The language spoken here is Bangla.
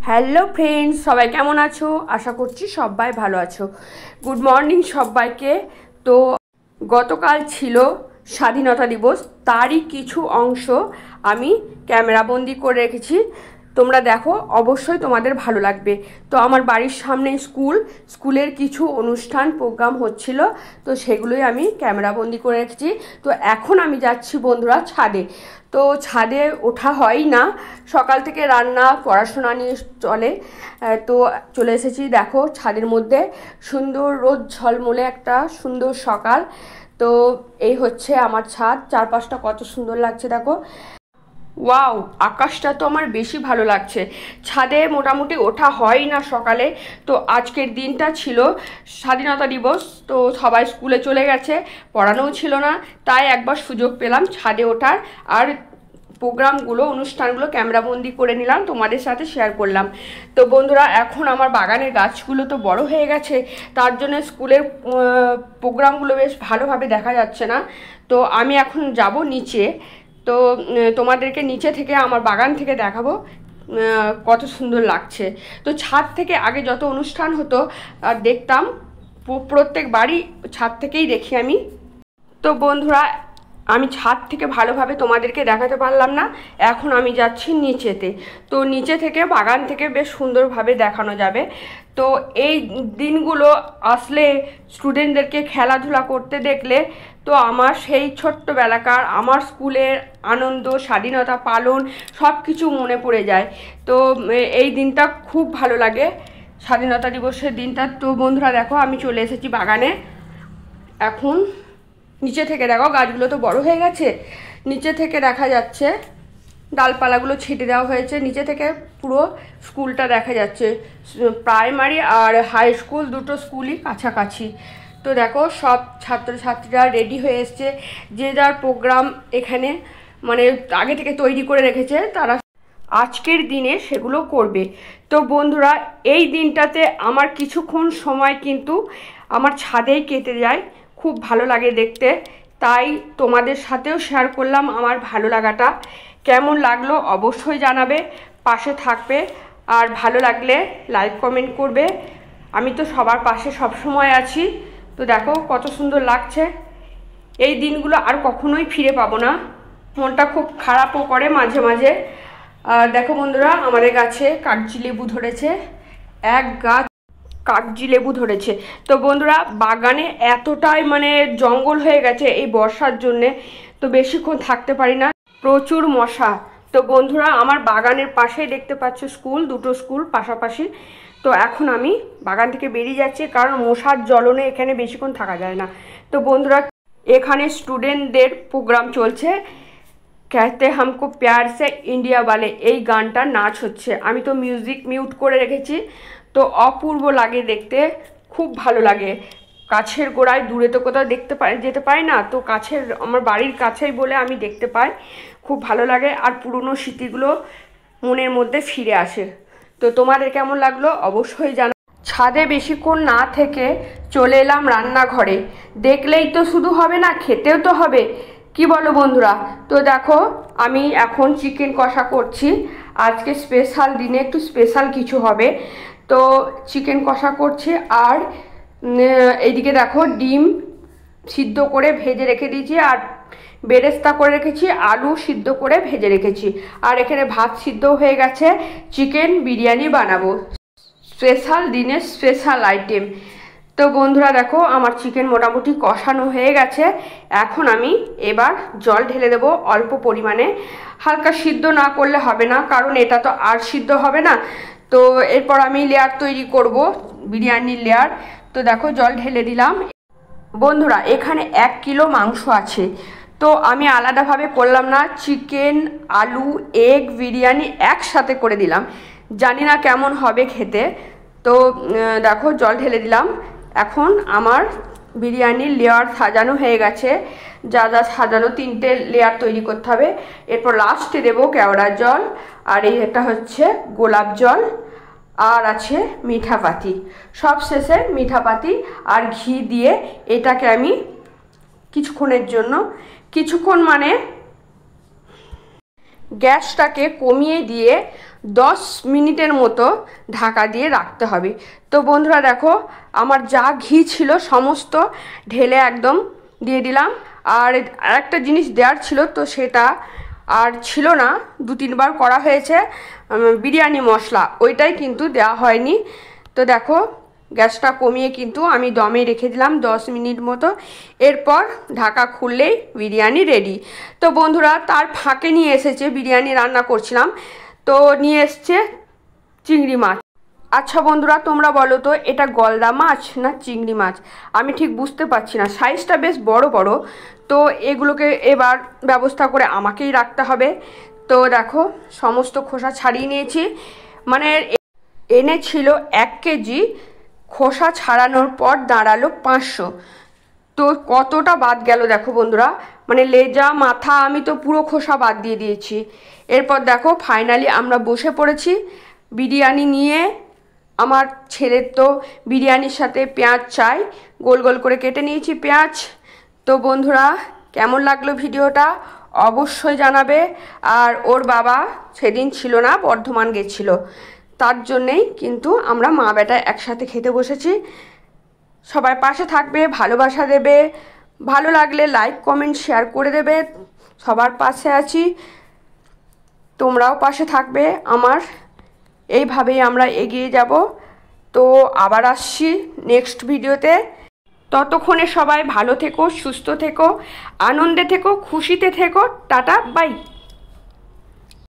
হ্যালো ফ্রেন্ডস, সবাই কেমন আছো? আশা করছি সবাই ভালো আছো। গুড মর্নিং সবাইকে। তো গতকাল ছিল স্বাধীনতা দিবস, তারই কিছু অংশ আমি ক্যামেরাবন্দি করে রেখেছি। তোমরা দেখো, অবশ্যই তোমাদের ভালো লাগবে। তো আমার বাড়ির সামনে স্কুলের কিছু অনুষ্ঠান প্রোগ্রাম হচ্ছিল, তো সেগুলোই আমি ক্যামেরাবন্দি করে রেখেছি। তো এখন আমি যাচ্ছি বন্ধুরা ছাদে। তো ছাদে ওঠা হয় না, সকাল থেকে রান্না পড়াশোনা নিয়ে চলে। তো চলে এসেছি, দেখো ছাদের মধ্যে সুন্দর রোদ ঝলমলে একটা সুন্দর সকাল। তো এই হচ্ছে আমার ছাদ, চারপাশটা কত সুন্দর লাগছে দেখো। ওয়াও, আকাশটা তো আমার বেশি ভালো লাগছে। ছাদে মোটামুটি ওঠা হয় না সকালে। তো আজকের দিনটা ছিল স্বাধীনতা দিবস, তো সবাই স্কুলে চলে গেছে, পড়ানোও ছিল না, তাই একবার সুযোগ পেলাম ছাদে ওঠার। আর প্রোগ্রামগুলো অনুষ্ঠানগুলো ক্যামেরাবন্দি করে নিলাম, তোমাদের সাথে শেয়ার করলাম। তো বন্ধুরা, এখন আমার বাগানের গাছগুলো তো বড় হয়ে গেছে, তার জন্য স্কুলের প্রোগ্রামগুলো বেশ ভালোভাবে দেখা যাচ্ছে না। তো আমি এখন যাব নিচে। তো তোমাদেরকে নিচে থেকে আমার বাগান থেকে দেখাবো কত সুন্দর লাগছে। তো ছাদ থেকে আগে যত অনুষ্ঠান হতো দেখতাম, প্রত্যেক বাড়ি ছাদ থেকেই দেখি আমি। তো বন্ধুরা, আমি ছাদ থেকে ভালোভাবে তোমাদেরকে দেখাতে পারলাম না, এখন আমি যাচ্ছি নিচেতে। তো নিচে থেকে বাগান থেকে বেশ সুন্দরভাবে দেখানো যাবে। তো এই দিনগুলো আসলে স্টুডেন্টদেরকে খেলাধুলা করতে দেখলে তো আমার সেই ছোট্টবেলাকার আমার স্কুলের আনন্দ, স্বাধীনতা পালন সব কিছু মনে পড়ে যায়। তো এই দিনটা খুব ভালো লাগে, স্বাধীনতা দিবসের দিনটা। তো বন্ধুরা দেখো, আমি চলে এসেছি বাগানে। এখন নিচে থেকে দেখো, গাছগুলো তো বড় হয়ে গেছে, নিচে থেকে দেখা যাচ্ছে ডালপালাগুলো ছেটে দেওয়া হয়েছে, নিচে থেকে পুরো স্কুলটা দেখা যাচ্ছে। প্রাইমারি আর হাই স্কুল দুটো স্কুলই কাছাকাছি। তো দেখো, সব ছাত্রছাত্রীরা রেডি হয়ে এসছে, যে যার প্রোগ্রাম এখানে মানে আগে থেকে তৈরি করে রেখেছে, তারা আজকের দিনে সেগুলো করবে। তো বন্ধুরা, এই দিনটাতে আমার কিছুক্ষণ সময় কিন্তু আমার ছাদেই কেটে যায়, খুব ভালো লাগে দেখতে। তাই তোমাদের সাথেও শেয়ার করলাম আমার ভালো লাগাটা। কেমন লাগলো অবশ্যই জানাবে, পাশে থাকবে, আর ভালো লাগলে লাইক কমেন্ট করবে। আমি তো সবার পাশে সবসময় আছি। তো দেখো কত সুন্দর লাগছে। এই দিনগুলো আর কখনোই ফিরে পাবো না, মনটা খুব খারাপও করে মাঝে মাঝে। দেখো বন্ধুরা, আমাদের গাছে কাগজি লেবু ধরেছে, এক গাছ কাগজি লেবু ধরেছে। তো বন্ধুরা, বাগানে এতটাই মানে জঙ্গল হয়ে গেছে এই বর্ষার জন্যে, তো বেশিক্ষণ থাকতে পারি না, প্রচুর মশা। তো বন্ধুরা, আমার বাগানের পাশেই দেখতে পাচ্ছ স্কুল, দুটো স্কুল পাশাপাশি। তো এখন আমি বাগান থেকে বেরিয়ে যাচ্ছি, কারণ মশার জ্বলনে এখানে বেশিক্ষণ থাকা যায় না। তো বন্ধুরা, এখানে স্টুডেন্টদের প্রোগ্রাম চলছে, कहते हमको प्यार से इंडिया वाले, এই গানটার নাচ হচ্ছে। আমি তো মিউজিক মিউট করে রেখেছি। তো অপূর্ব লাগে দেখতে, খুব ভালো লাগে। কাছের গোড়ায়, দূরে তো কোথাও যেতে পারি না, তো কাছের আমার বাড়ির কাছেই বলে আমি দেখতে পাই, খুব ভালো লাগে। আর পুরনো স্মৃতিগুলো মনের মধ্যে ফিরে আসে। তো তোমাদের কেমন লাগলো অবশ্যই জানা। ছাদে বেশিক্ষণ না থেকে চলে এলাম রান্নাঘরে। দেখলেই তো শুধু হবে না, খেতেও তো হবে, কি বলো বন্ধুরা? তো দেখো, আমি এখন চিকেন কষা করছি। আজকে স্পেশাল দিনে একটু স্পেশাল কিছু হবে, তো চিকেন কষা করছি। আর এইদিকে দেখো, ডিম সিদ্ধ করে ভেজে রেখে দিয়েছি, আর বেরেস্তা করে রেখেছি, আলু সিদ্ধ করে ভেজে রেখেছি, আর এখানে ভাত সিদ্ধ হয়ে গেছে। চিকেন বিরিয়ানি বানাবো, স্পেশাল দিনে স্পেশাল আইটেম। তো বন্ধুরা দেখো, আমার চিকেন মোটামুটি কষানো হয়ে গেছে। এখন আমি এবার জল ঢেলে দেবো অল্প পরিমাণে, হালকা সিদ্ধ না করলে হবে না, কারণ এটা তো আর সিদ্ধ হবে না। তো এরপর আমি লেয়ার তৈরি করব, বিরিয়ানির লেয়ার। তো দেখো, জল ঢেলে দিলাম। বন্ধুরা, এখানে 1 কিলো মাংস আছে, তো আমি আলাদাভাবে করলাম না, চিকেন আলু এগ বিরিয়ানি একসাথে করে দিলাম, জানি না কেমন হবে খেতে। তো দেখো, জল ঢেলে দিলাম। এখন আমার বিরিয়ানির লেয়ার সাজানো হয়ে গেছে, যা যা সাজানো 3টে লেয়ার তৈরি করতে হবে। এরপর লাস্টে দেবো কেওড়ার জল, আর এটা হচ্ছে গোলাপ জল, আর আছে মিঠাপাতি, সব শেষে মিঠাপাতি আর ঘি দিয়ে এটাকে আমি কিছুক্ষণের জন্য, কিছুক্ষণ মানে গ্যাসটাকে কমিয়ে দিয়ে 10 মিনিটের মতো ঢাকা দিয়ে রাখতে হবে। তো বন্ধুরা দেখো আমার যা ঘি ছিল সমস্ত ঢেলে একদম দিয়ে দিলাম। আর একটা জিনিস দেওয়ার ছিল, তো সেটা আর ছিল না, 2-3 বার করা হয়েছে, বিরিয়ানি মশলা, ওইটাই কিন্তু দেওয়া হয়নি। তো দেখো গ্যাসটা কমিয়ে কিন্তু আমি দমে রেখে দিলাম 10 মিনিট মতো। এরপর ঢাকা খুললেই বিরিয়ানি রেডি। তো বন্ধুরা তার ফাঁকে নিয়ে এসেছে, বিরিয়ানি রান্না করছিলাম তো নিয়ে এসছে চিংড়ি মাছ। আচ্ছা বন্ধুরা তোমরা বলো তো এটা গলদা মাছ না চিংড়ি মাছ, আমি ঠিক বুঝতে পারছি না, সাইজটা বেশ বড় বড়। তো এগুলোকে এবার ব্যবস্থা করে আমাকেই রাখতে হবে। তো দেখো সমস্ত খোসা ছাড়িয়ে নিয়েছি, মানে এনেছিল 1 কেজি, খোসা ছাড়ানোর পর দাঁড়ালো 500। তো কতটা বাদ গেল দেখো বন্ধুরা, মানে লেজা মাথা আমি তো পুরো খোসা বাদ দিয়ে দিয়েছি। এরপর দেখো ফাইনালি আমরা বসে পড়েছি বিরিয়ানি নিয়ে। আমার ছেলের তো বিরিয়ানির সাথে পেঁয়াজ চাই, গোল গোল করে কেটে নিয়েছি পেঁয়াজ। তো বন্ধুরা কেমন লাগলো ভিডিওটা অবশ্যই জানাবে। আর ওর বাবা সেদিন ছিল না, বর্ধমান গেছিলো, তার জন্যেই কিন্তু আমরা মা বেটা একসাথে খেতে বসেছি। সবাই পাশে থাকবে, ভালোবাসা দেবে, ভালো লাগলে লাইক কমেন্ট শেয়ার করে দেবে। সবার পাশে আছি, তোমরাও পাশে থাকবে আমার, এইভাবেই আমরা এগিয়ে যাব। তো আবার আসছি নেক্সট ভিডিওতে, ততক্ষণে সবাই ভালো থেকো, সুস্থ থেকো, আনন্দে থেকো, খুশিতে থেকো। Tata bye.